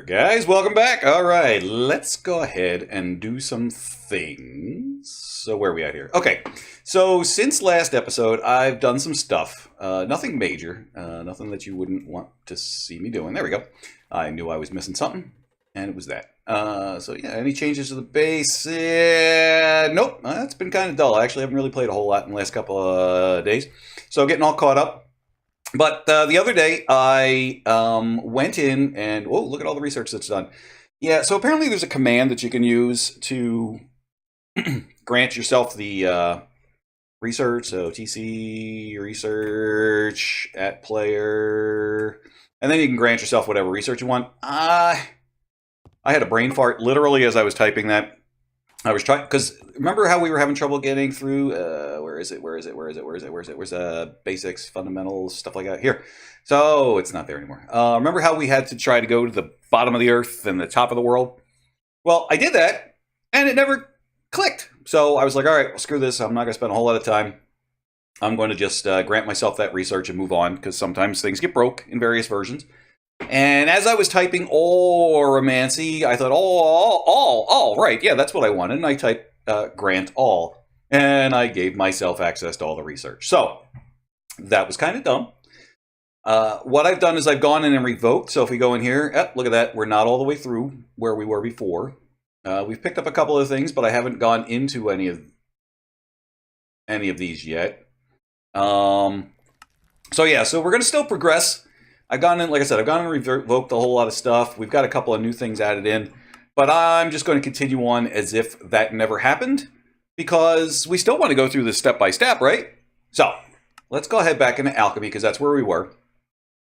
guys, welcome back. All right, let's go ahead and do some things. So where are we at here? Okay, so since last episode, I've done some stuff. Nothing major, nothing that you wouldn't want to see me doing. There we go. I knew I was missing something, and it was that. So yeah, any changes to the base? Nope, it's been kind of dull. I actually haven't really played a whole lot in the last couple of days. So getting all caught up. But the other day, I went in and, oh, look at all the research that's done. Yeah, so apparently there's a command that you can use to grant yourself the research. So TC research at player. And then you can grant yourself whatever research you want. I had a brain fart literally as I was typing that. I was trying, because remember how we were having trouble getting through, where's basics, fundamentals, stuff like that? Here. So it's not there anymore. Remember how we had to try to go to the bottom of the earth and the top of the world? Well, I did that, and it never clicked. So I was like, all right, well, screw this. I'm not going to spend a whole lot of time. I'm going to just grant myself that research and move on, because sometimes things get broke in various versions. And as I was typing Oromancy, I thought, all, right, yeah, that's what I wanted. And I typed grant all. And I gave myself access to all the research. So that was kind of dumb. What I've done is I've gone in and revoked. So if we go in here, look at that. We're not all the way through where we were before. We've picked up a couple of things, but I haven't gone into any of these yet. So yeah, so we're going to still progress. I've gone in, like I said, I've gone and revoked a whole lot of stuff. We've got a couple of new things added in. But I'm just going to continue on as if that never happened. Because we still want to go through this step by step, right? So, let's go ahead back into Alchemy, because that's where we were.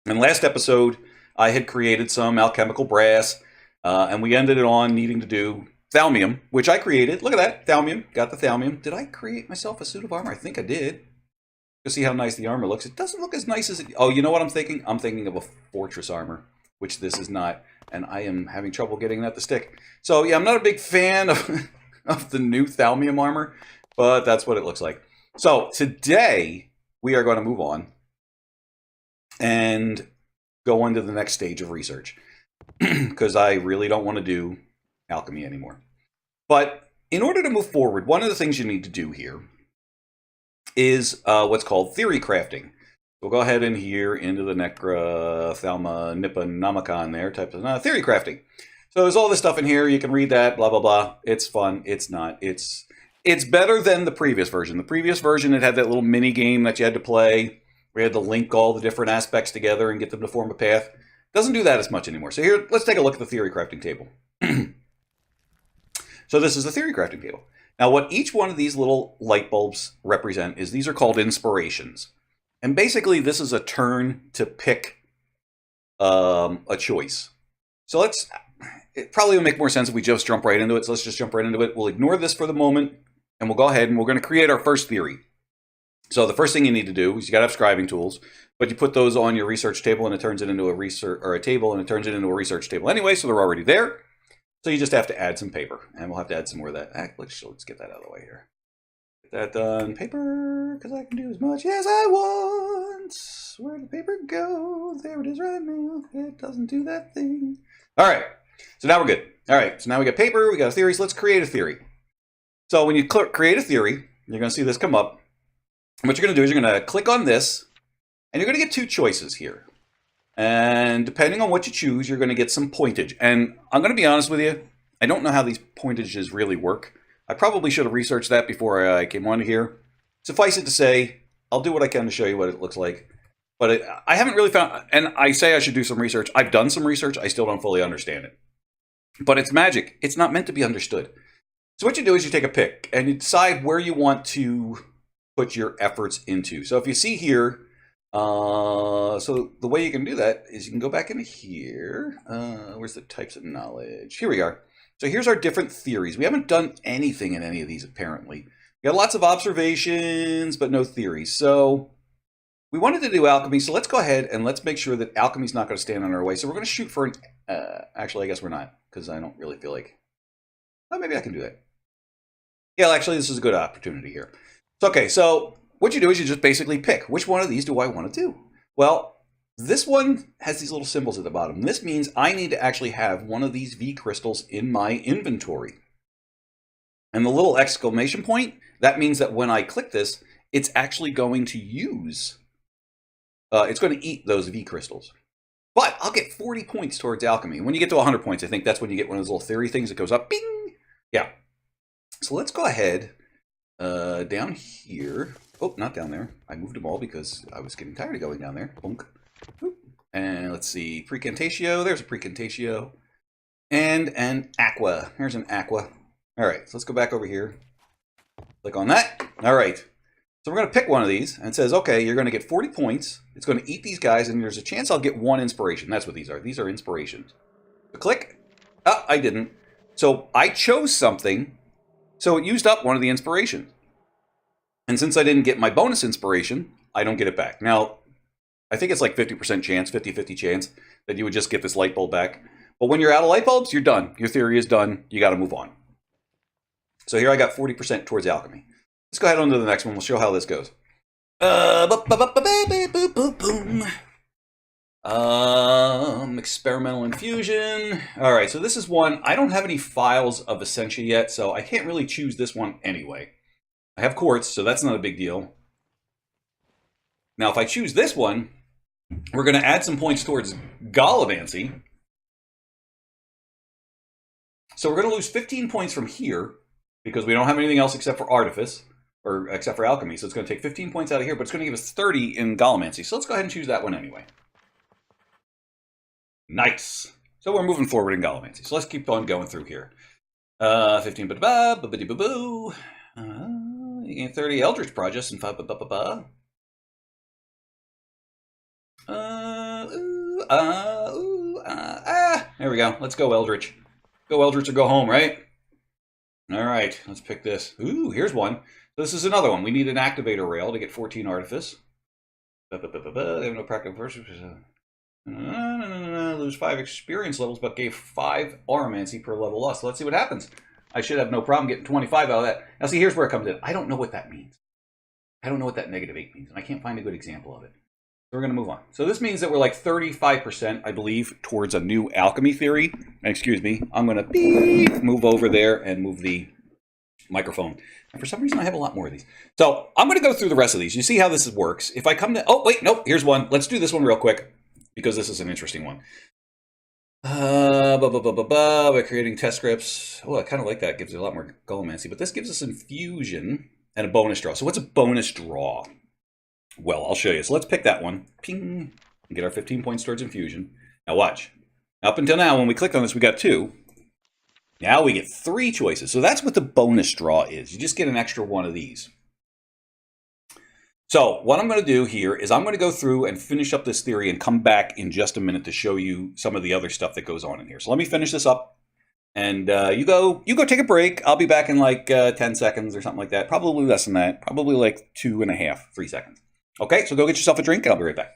In last episode, I had created some Alchemical Brass. And we ended it on needing to do Thaumium, which I created. Look at that, Thaumium. Got the Thaumium. Did I create myself a suit of armor? I think I did. To see how nice the armor looks. It doesn't look as nice as it... Oh, you know what I'm thinking? I'm thinking of a fortress armor, which this is not. And I am having trouble getting that to stick. So, yeah, I'm not a big fan of the new Thaumium armor, but that's what it looks like. So, today, we are going to move on and go on to the next stage of research. Because I really don't want to do alchemy anymore. But in order to move forward, one of the things you need to do here is what's called Theorycrafting. We'll go ahead in here into the Necra Thalma Nippa Namicon there, type of Theorycrafting. So there's all this stuff in here. You can read that, blah, blah, blah. It's fun. It's not. It's better than the previous version. The previous version, it had that little mini game that you had to play. We had to link all the different aspects together and get them to form a path. Doesn't do that as much anymore. So here, let's take a look at the Theorycrafting table. So this is the Theorycrafting table. Now, what each one of these little light bulbs represent is these are called inspirations. And basically, this is a turn to pick a choice. So it probably will make more sense if we just jump right into it. So let's just jump right into it. We'll ignore this for the moment, and we'll go ahead and we're going to create our first theory. So the first thing you need to do is you got to have scribing tools, but you put those on your research table, and it turns it into a table, and it turns it into a research table anyway, so they're already there. So you just have to add some paper, and we'll have to add some more of that. Let's get that out of the way here. Get that done. Paper, because I can do as much as I want. Where'd the paper go? There it is right now. It doesn't do that thing. All right, so now we're good. All right, so now we got paper, we got a theory, so let's create a theory. So when you create a theory, you're going to see this come up. And what you're going to do is you're going to click on this, and you're going to get two choices here. And depending on what you choose, you're going to get some pointage. And I'm going to be honest with you, I don't know how these pointages really work. I probably should have researched that before I came on here. Suffice it to say, I'll do what I can to show you what it looks like. But I haven't really found, and I say I should do some research. I've done some research. I still don't fully understand it. But it's magic. It's not meant to be understood. So what you do is you take a pick, and you decide where you want to put your efforts into. So if you see here, so the way you can do that is you can go back into here. Where's the types of knowledge? Here we are. So here's our different theories. We haven't done anything in any of these, apparently. We got lots of observations, but no theories. So we wanted to do alchemy, so let's go ahead and let's make sure that alchemy's not going to stand in our way. So we're going to shoot for an... actually, I guess we're not, because I don't really feel like... Oh, maybe I can do that. Yeah, actually, this is a good opportunity here. So, okay, so what you do is you just basically pick, which one of these do I want to do? Well, This one has these little symbols at the bottom. This means I need to actually have one of these V crystals in my inventory. And the little exclamation point, that means that when I click this, it's actually going to use, it's going to eat those V crystals. But I'll get 40 points towards alchemy. When you get to 100 points, I think that's when you get one of those little theory things that goes up. Bing! Yeah. So let's go ahead down here. Oh, not down there. I moved them all because I was getting tired of going down there. Bonk. And let's see. Precantatio. There's a precantatio. And an aqua. There's an aqua. All right. So let's go back over here. Click on that. All right. So we're going to pick one of these, and it says, okay, you're going to get 40 points. It's going to eat these guys, and there's a chance I'll get 1 inspiration. That's what these are. These are inspirations. So click. Oh, I didn't. So I chose something, so it used up one of the inspirations. And since I didn't get my bonus inspiration, I don't get it back. Now, I think it's like 50% chance, 50-50 chance that you would just get this light bulb back. But when you're out of light bulbs, you're done. Your theory is done. You got to move on. So here I got 40% towards alchemy. Let's go ahead on to the next one. We'll show how this goes. Experimental infusion. All right, so this is one. I don't have any files of Essentia yet, so I can't really choose this one anyway. I have quartz, so that's not a big deal. Now, if I choose this one, we're going to add some points towards Gallivancy. So we're going to lose 15 points from here because we don't have anything else except for Artifice. Or except for alchemy, so it's going to take 15 points out of here, but it's going to give us 30 in Gallimancy. So let's go ahead and choose that one anyway. Nice. So we're moving forward in Gallimancy. So let's keep on going through here. 15 ba-ba-ba-ba-ba-dee-boo-boo. You gain 30 Eldritch projects and 5 ba-ba-ba-ba. There we go. Let's go Eldritch. Go Eldritch or go home, right? All right, let's pick this. Ooh, here's one. This is another one. We need an activator rail to get 14 artifice. They have no practical versus. Lose 5 experience levels, but gave 5 aromancy per level lost. So let's see what happens. I should have no problem getting 25 out of that. Now see, here's where it comes in. I don't know what that means. I don't know what that -8 means, and I can't find a good example of it. So we're going to move on. So this means that we're like 35%, I believe, towards a new alchemy theory. And excuse me, I'm going to move over there and move the microphone. And for some reason, I have a lot more of these. So I'm going to go through the rest of these. You see how this works. If I come to... Oh, wait, nope, here's one. Let's do this one real quick because this is an interesting one. By creating test scripts. Oh, I kind of like that. It gives it a lot more Gallimancy. But this gives us Infusion and a bonus draw. So what's a bonus draw? Well, I'll show you. So let's pick that one. Ping. And get our 15 points towards Infusion. Now watch. Up until now, when we clicked on this, we got 2. Now we get 3 choices. So that's what the bonus draw is. You just get an extra one of these. So what I'm going to do here is I'm going to go through and finish up this theory and come back in just a minute to show you some of the other stuff that goes on in here. So let me finish this up. And you go take a break. I'll be back in like 10 seconds or something like that. Probably less than that. Probably like 2.5, 3 seconds. Okay, so go get yourself a drink and I'll be right back.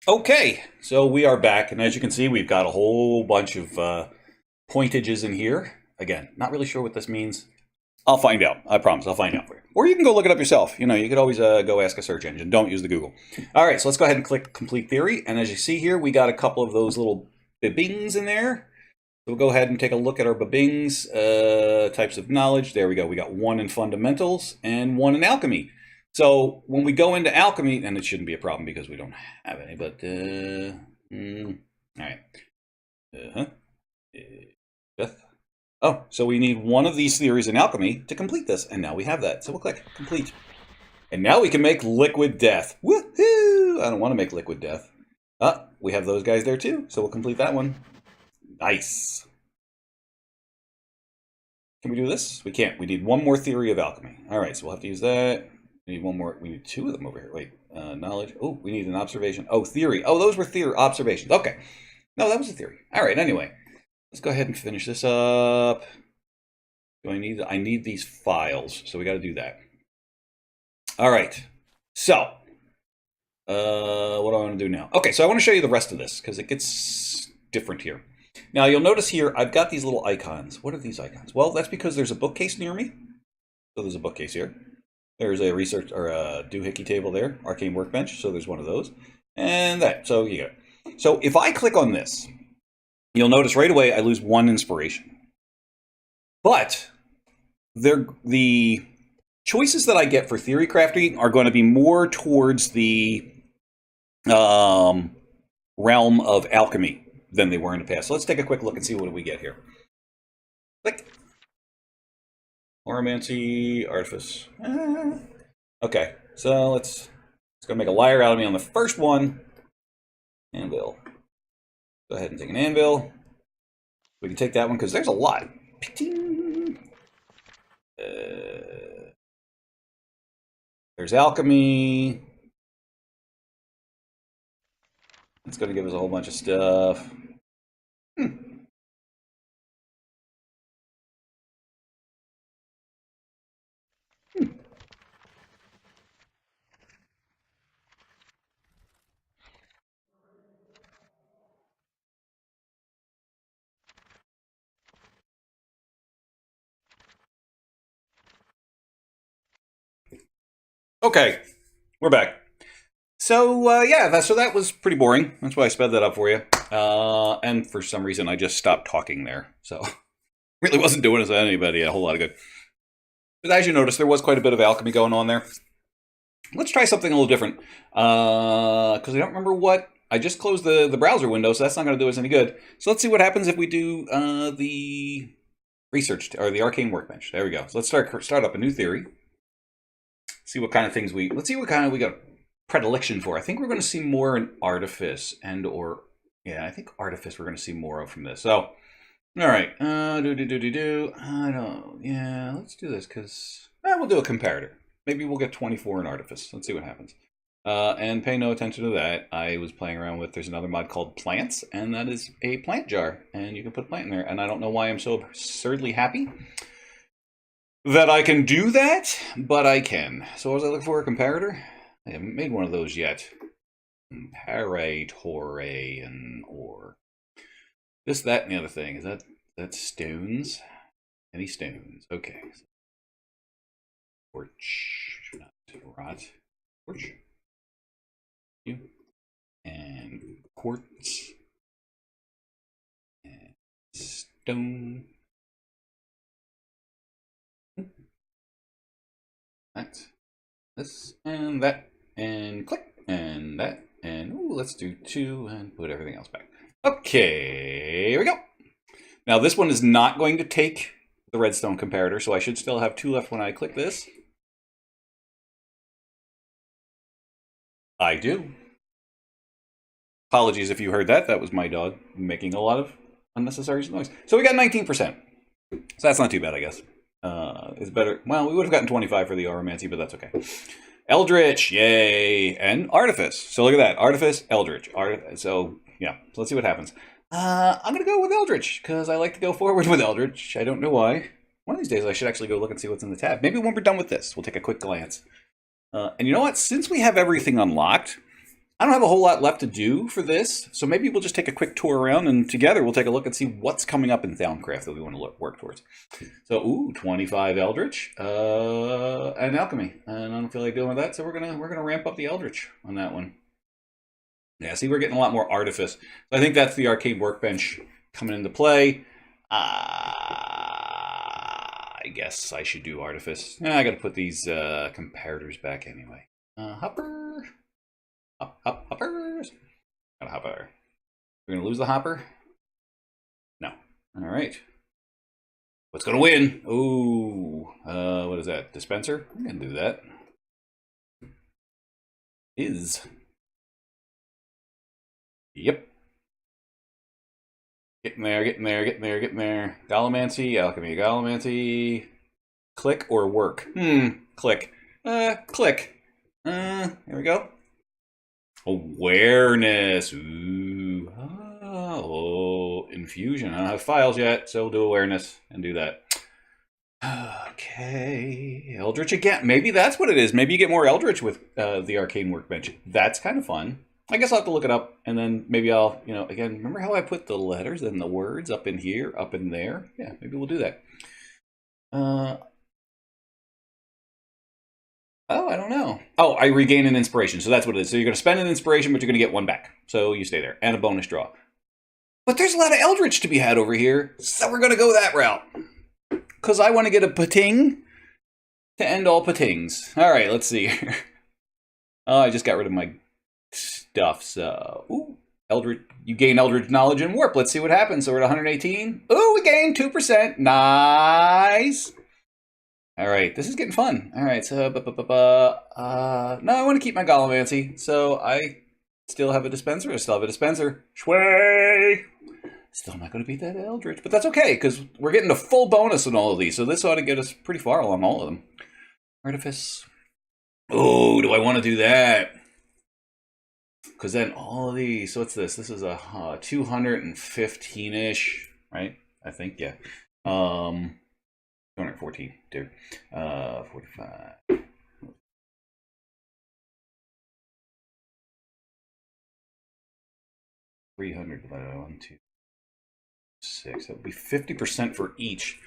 Okay, so we are back, and as you can see, we've got a whole bunch of pointages in here. Again, not really sure what this means. I'll find out. I promise, I'll find out for you. Or you can go look it up yourself. You know, you could always go ask a search engine. Don't use the Google. All right, so let's go ahead and click Complete Theory. And as you see here, we got a couple of those little bibings in there. So we'll go ahead and take a look at our bibings, types of knowledge. There we go. We got 1 in fundamentals and 1 in alchemy. So when we go into alchemy, and it shouldn't be a problem because we don't have any, but all right. Oh, so we need 1 of these theories in alchemy to complete this, and now we have that. So we'll click complete. And now we can make liquid death. Woohoo! I don't want to make liquid death. We have those guys there too, so we'll complete that one. Nice. Can we do this? We can't. We need one more theory of alchemy. All right, so we'll have to use that. We need one more. We need two of them over here. Wait, knowledge. Oh, we need an observation. Oh, theory. Oh, those were theory observations. Okay. No, that was a theory. All right. Anyway, let's go ahead and finish this up. Do I need? I need these files, so we got to do that. All right. So, what do I want to do now? Okay, so I want to show you the rest of this because it gets different here. Now you'll notice here I've got these little icons. What are these icons? Well, that's because there's a bookcase near me. So there's a bookcase here. There's a research or a doohickey table there, arcane workbench. So there's one of those, and that. So you get it. So if I click on this, you'll notice right away I lose 1 inspiration. But the choices that I get for theory crafting are going to be more towards the realm of alchemy than they were in the past. So let's take a quick look and see what we get here. Click. Oromancy, artifice. Okay, so let's go make a liar out of me on the first one. Anvil. Go ahead and take an anvil. We can take that one because there's a lot. There's alchemy. It's going to give us a whole bunch of stuff. Okay, we're back. So yeah, so that was pretty boring. That's why I sped that up for you. And for some reason, I just stopped talking there. So really wasn't doing us anybody a whole lot of good. But as you notice, there was quite a bit of alchemy going on there. Let's try something a little different. Because I don't remember what. I just closed the browser window, so that's not going to do us any good. So let's see what happens if we do the research, or the arcane workbench. There we go. So let's start up a new theory. See what kind of things let's see what kind of we got predilection for. I think we're going to see more in artifice yeah, I think artifice we're going to see more of from this. So, all right, I don't, yeah, let's do this because we'll do a comparator. Maybe we'll get 24 in artifice. Let's see what happens. And pay no attention to that. I was playing around with, there's another mod called plants, and that is a plant jar, and you can put a plant in there. And I don't know why I'm so absurdly happy that I can do that, but I can. So what was I looking for? A comparator? I haven't made one of those yet. Comparator and or this, that, and the other thing. Is that stones? Any stones? Okay. Torch, not rot. Torch. And quartz. And stone. That, this, and that, and click, and that, and ooh, let's do 2 and put everything else back. Okay, here we go. Now this one is not going to take the redstone comparator, so I should still have 2 left when I click this. I do. Apologies if you heard that. That was my dog making a lot of unnecessary noise. So we got 19%. So that's not too bad, I guess. It's better. Well, we would have gotten 25 for the Oromancy, but that's okay. Eldritch, yay, and Artifice. So look at that, Artifice, Eldritch. So yeah, so let's see what happens. I'm gonna go with Eldritch because I like to go forward with Eldritch. I don't know why. One of these days, I should actually go look and see what's in the tab. Maybe when we're done with this, we'll take a quick glance. And you know what? Since we have everything unlocked, I don't have a whole lot left to do for this, so maybe we'll just take a quick tour around, and together we'll take a look and see what's coming up in Thaumcraft that we want to work towards. So, ooh, 25 Eldritch and Alchemy, and I don't feel like doing that, so we're gonna ramp up the Eldritch on that one. Yeah, see, we're getting a lot more Artifice. I think that's the arcane workbench coming into play. I guess I should do Artifice. I got to put these comparators back anyway. Hopper. Hoppers. Got a hopper. We're gonna lose the hopper? No. All right. What's gonna win? Ooh. What is that? Dispenser? I'm gonna do that. Yep. Getting there, getting there, getting there, getting there. Gallimancy, alchemy, gallimancy. Click or work? Click. Click. There we go. Awareness. Ooh. Oh, infusion. I don't have files yet, so we'll do awareness and do that. Okay. Eldritch again. Maybe that's what it is. Maybe you get more Eldritch with the Arcane Workbench. That's kind of fun. I guess I'll have to look it up, and then maybe I'll, again, remember how I put the letters and the words up in here, up in there? Yeah, maybe we'll do that. Oh, I don't know. Oh, I regain an inspiration, so that's what it is. So you're going to spend an inspiration, but you're going to get one back. So you stay there, and a bonus draw. But there's a lot of Eldritch to be had over here, so we're going to go that route. Because I want to get a pating to end all patings. All right, let's see here. Oh, I just got rid of my stuff, so... Ooh, Eldritch, you gain Eldritch knowledge and warp. Let's see what happens. So we're at 118. Ooh, we gained 2%. Nice. All right, this is getting fun. All right, so... no, I want to keep my Gallimancy, so I still have a dispenser. I still have a dispenser. Shway! Still not going to beat that Eldritch, but that's okay, because we're getting a full bonus on all of these, so this ought to get us pretty far along all of them. Artifice. Oh, do I want to do that? Because then all of these, so what's this? This is a 215-ish, right? I think, yeah. 214, dude. 45. 300 divided by 1, 2, 6. That would be 50% for each,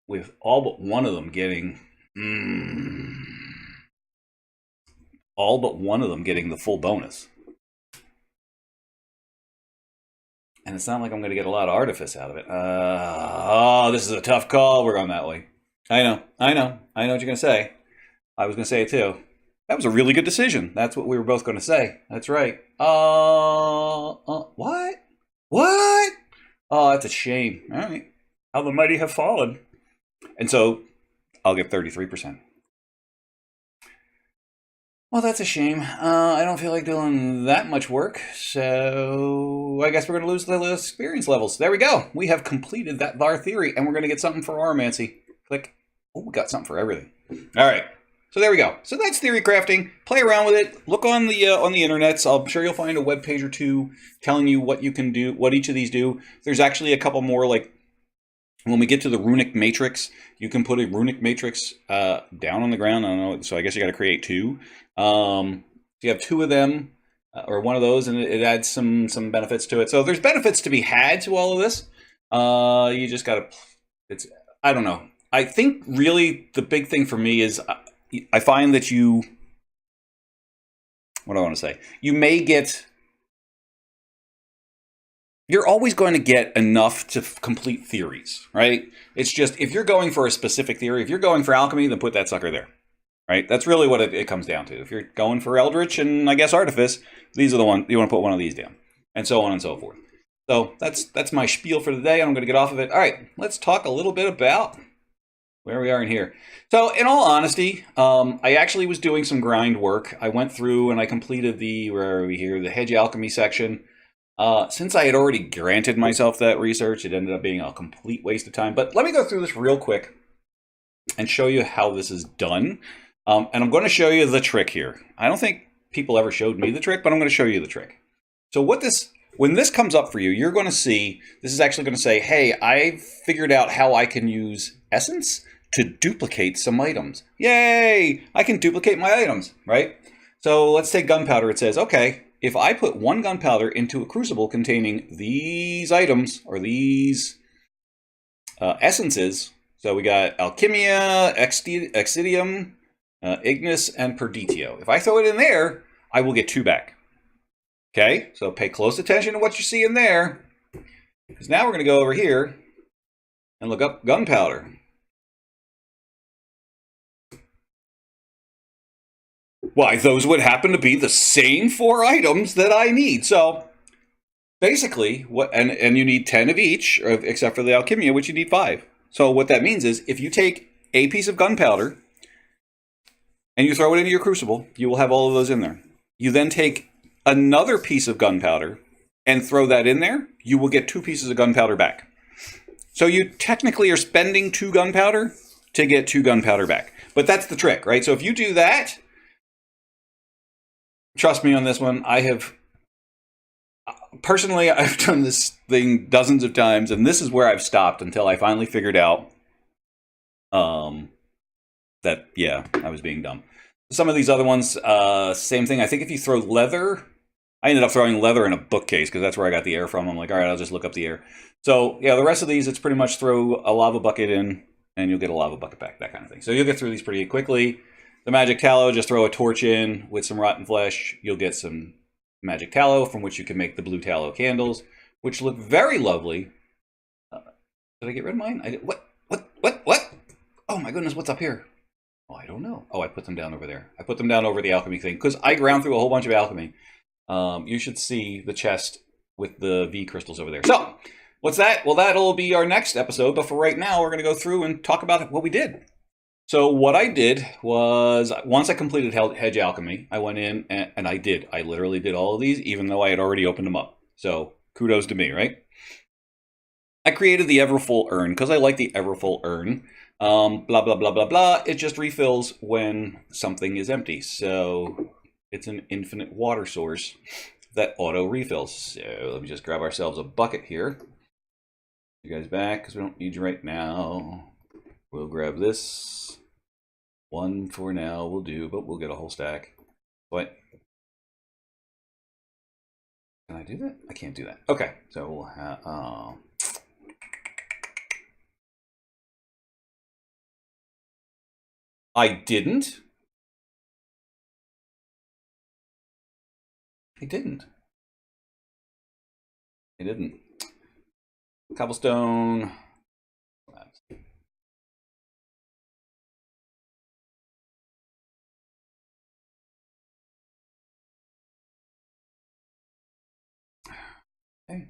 with all but one of them getting... all but one of them getting the full bonus. And it's not like I'm going to get a lot of artifice out of it. Oh, this is a tough call. We're going that way. I know what you're going to say. I was going to say it too. That was a really good decision. That's what we were both going to say. That's right. What? What? Oh, that's a shame. All right. How the mighty have fallen. And so I'll get 33%. Well, that's a shame. I don't feel like doing that much work, so I guess we're going to lose the experience levels. There we go. We have completed that Var theory, and we're going to get something for Aromancy. Click. Oh, we got something for everything. All right. So there we go. So that's theory crafting. Play around with it. Look on the internets. I'm sure you'll find a web page or two telling you what you can do, what each of these do. There's actually a couple more, like when we get to the Runic Matrix, you can put a Runic Matrix down on the ground. I don't know. So I guess you got to create two. So you have two of them or one of those, and it adds some benefits to it. So there's benefits to be had to all of this. You just got to. I don't know. I think really the big thing for me is I find that what do I want to say? You may get. You're always going to get enough to complete theories, right? It's just, if you're going for a specific theory, if you're going for alchemy, then put that sucker there, right? That's really what it comes down to. If you're going for Eldritch and, I guess, Artifice, these are the ones, you want to put one of these down, and so on and so forth. So that's my spiel for the day. I'm going to get off of it. All right, let's talk a little bit about where we are in here. So, in all honesty, I actually was doing some grind work. I went through and I completed where are we here? The Hedge Alchemy section. Since I had already granted myself that research, it ended up being a complete waste of time. But let me go through this real quick and show you how this is done. And I'm going to show you the trick here. I don't think people ever showed me the trick, but I'm going to show you the trick. So when this comes up for you, you're going to see, this is actually going to say, hey, I figured out how I can use Essence to duplicate some items. Yay! I can duplicate my items, right? So let's take Gunpowder. It says, okay, if I put one Gunpowder into a crucible containing these items, or these essences, so we got Alchemia, Excidium, Ignis, and Perditio. If I throw it in there, I will get 2 back. Okay, so pay close attention to what you see in there, because now we're going to go over here and look up Gunpowder. Why, those would happen to be the same 4 items that I need. So basically, and you need 10 of each, except for the Alchemia, which you need 5. So what that means is, if you take a piece of Gunpowder and you throw it into your crucible, you will have all of those in there. You then take another piece of Gunpowder and throw that in there, you will get 2 pieces of gunpowder back. So you technically are spending 2 gunpowder to get 2 gunpowder back. But that's the trick, right? So if you do that, trust me on this one, personally, I've done this thing dozens of times, and this is where I've stopped until I finally figured out that, yeah, I was being dumb. Some of these other ones, same thing. I think if you throw leather, I ended up throwing leather in a bookcase because that's where I got the air from. I'm like, all right, I'll just look up the air. So, yeah, the rest of these, it's pretty much throw a lava bucket in, and you'll get a lava bucket back, that kind of thing. So you'll get through these pretty quickly. The magic tallow, just throw a torch in with some rotten flesh. You'll get some magic tallow from which you can make the blue tallow candles, which look very lovely. Did I get rid of mine? What? Oh my goodness, what's up here? Oh, I don't know. Oh, I put them down over there. I put them down over the alchemy thing because I ground through a whole bunch of alchemy. You should see the chest with the V crystals over there. So, what's that? Well, that'll be our next episode. But for right now, we're going to go through and talk about what we did. So what I did was, once I completed Hedge Alchemy, I went in and I literally did all of these, even though I had already opened them up. So kudos to me, right? I created the Everfull urn because I like the Everfull urn. Blah, blah, blah, blah, blah. It just refills when something is empty. So it's an infinite water source that auto refills. So let me just grab ourselves a bucket here. You guys back because we don't need you right now. We'll grab this. 1 for now will do, but we'll get a whole stack. What? Can I do that? I can't do that. Okay, so we'll have... I didn't. Cobblestone. Okay.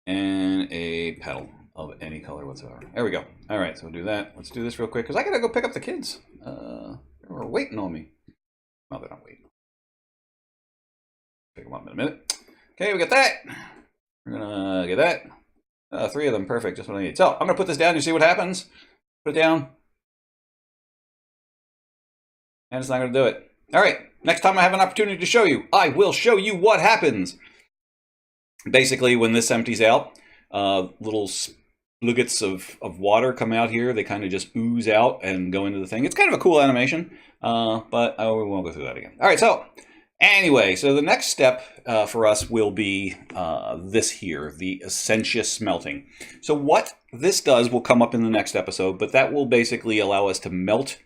And a petal of any color whatsoever. There we go. All right, so we'll do that. Let's do this real quick because I gotta go pick up the kids. They're waiting on me. No, they're not waiting. Pick them up in a minute. Okay, we got that. We're gonna get that. 3 of them, perfect. Just what I need. So I'm gonna put this down. You see what happens? Put it down. And it's not gonna do it. All right. Next time I have an opportunity to show you, I will show you what happens. Basically, when this empties out, little spluggets of water come out here. They kind of just ooze out and go into the thing. It's kind of a cool animation, but we won't go through that again. All right, so anyway, so the next step for us will be this here, the Essentia Smelting. So what this does will come up in the next episode, but that will basically allow us to melt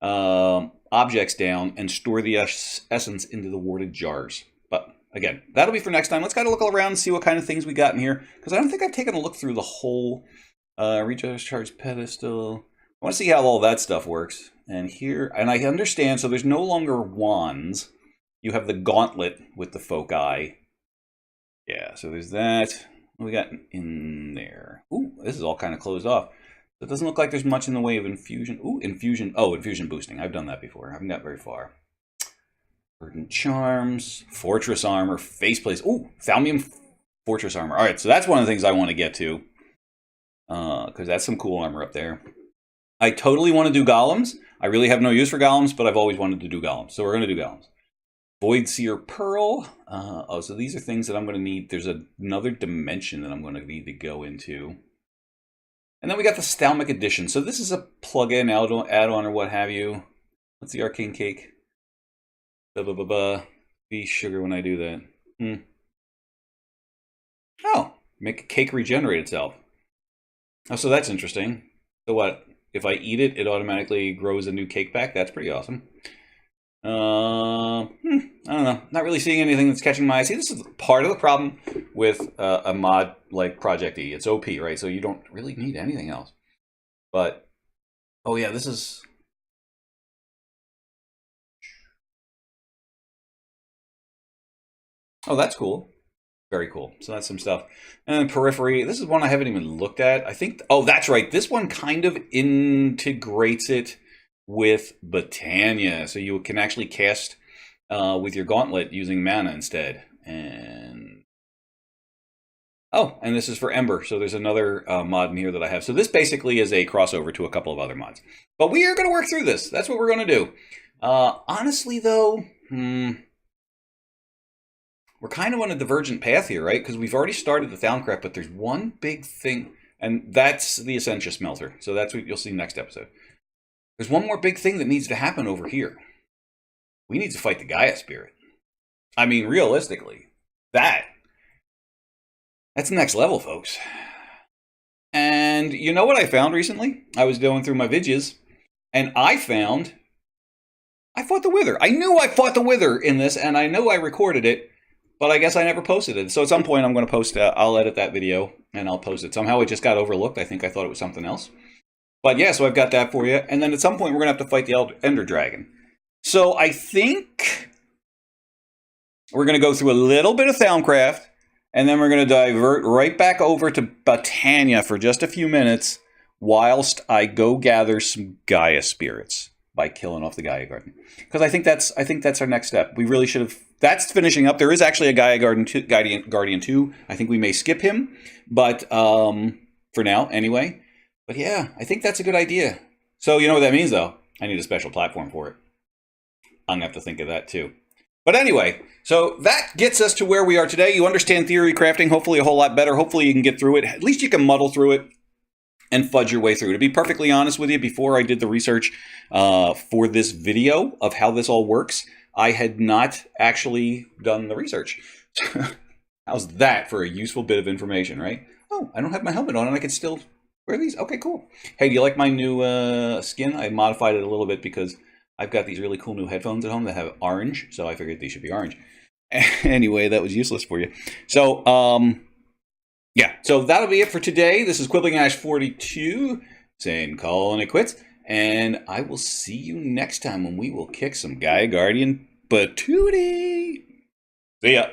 objects down and store the essence into the warded jars. But again, that'll be for next time. Let's kind of look around and see what kind of things we got in here, because I don't think I've taken a look through the whole recharge pedestal. I want to see how all that stuff works. And here, and I understand, so there's no longer wands. You have the gauntlet with the foci. Yeah, so there's that. What we got in there? Ooh, this is all kind of closed off. It doesn't look like there's much in the way of infusion. Ooh, infusion. Oh, infusion boosting. I've done that before. I haven't got very far. Verdant charms, fortress armor, faceplates. Ooh, Thaumium fortress armor. All right, so that's one of the things I want to get to. Because that's some cool armor up there. I totally want to do golems. I really have no use for golems, but I've always wanted to do golems. So we're going to do golems. Void Seer Pearl. Oh, so these are things that I'm going to need. There's another dimension that I'm going to need to go into. And then we got the Stalmic Edition. So this is a plug-in, add-on, or what have you. What's the arcane cake? Be sugar when I do that. Oh, make a cake regenerate itself. Oh, so that's interesting. So what? If I eat it, it automatically grows a new cake back? That's pretty awesome. I don't know. Not really seeing anything that's catching my eye. See, this is part of the problem with a mod like Project E. It's OP, right? So you don't really need anything else. But, oh yeah, this is... Oh, that's cool. Very cool. So that's some stuff. And then Periphery. This is one I haven't even looked at. I think... Oh, that's right. This one kind of integrates it with Botania. So you can actually cast with your gauntlet using mana instead. And Oh, and this is for Ember. So there's another mod in here that I have. So this basically is a crossover to a couple of other mods. But we are going to work through this. That's what we're going to do. Honestly, though, we're kind of on a divergent path here, right? Because we've already started the Thaumcraft, but there's one big thing, and that's the Essentia Smelter. So that's what you'll see next episode. There's one more big thing that needs to happen over here. We need to fight the Gaia spirit. I mean, realistically, that's next level, folks. And you know what I found recently? I was going through my vidges, and I fought the Wither. I knew I fought the Wither in this, and I know I recorded it, but I guess I never posted it. So at some point I'm going to post, I'll edit that video, and I'll post it. Somehow it just got overlooked. I think I thought it was something else. But yeah, so I've got that for you. And then at some point we're going to have to fight the Ender Dragon. So I think we're going to go through a little bit of Thaumcraft, and then we're going to divert right back over to Botania for just a few minutes whilst I go gather some Gaia spirits by killing off the Gaia Garden. Because I think that's our next step. We really should have... That's finishing up. There is actually a Gaia Guardian 2. I think we may skip him, but for now, anyway. But yeah, I think that's a good idea. So you know what that means, though? I need a special platform for it. I'm going to have to think of that, too. But anyway, so that gets us to where we are today. You understand theory crafting, hopefully a whole lot better. Hopefully you can get through it. At least you can muddle through it and fudge your way through. To be perfectly honest with you, before I did the research for this video of how this all works, I had not actually done the research. How's that for a useful bit of information, right? Oh, I don't have my helmet on and I can still wear these. Okay, cool. Hey, do you like my new skin? I modified it a little bit because I've got these really cool new headphones at home that have orange, so I figured these should be orange. Anyway, that was useless for you. So, yeah, so that'll be it for today. This is Quibbling Ash 42, saying calling it quits, and I will see you next time when we will kick some Gaia Guardian patootie. See ya.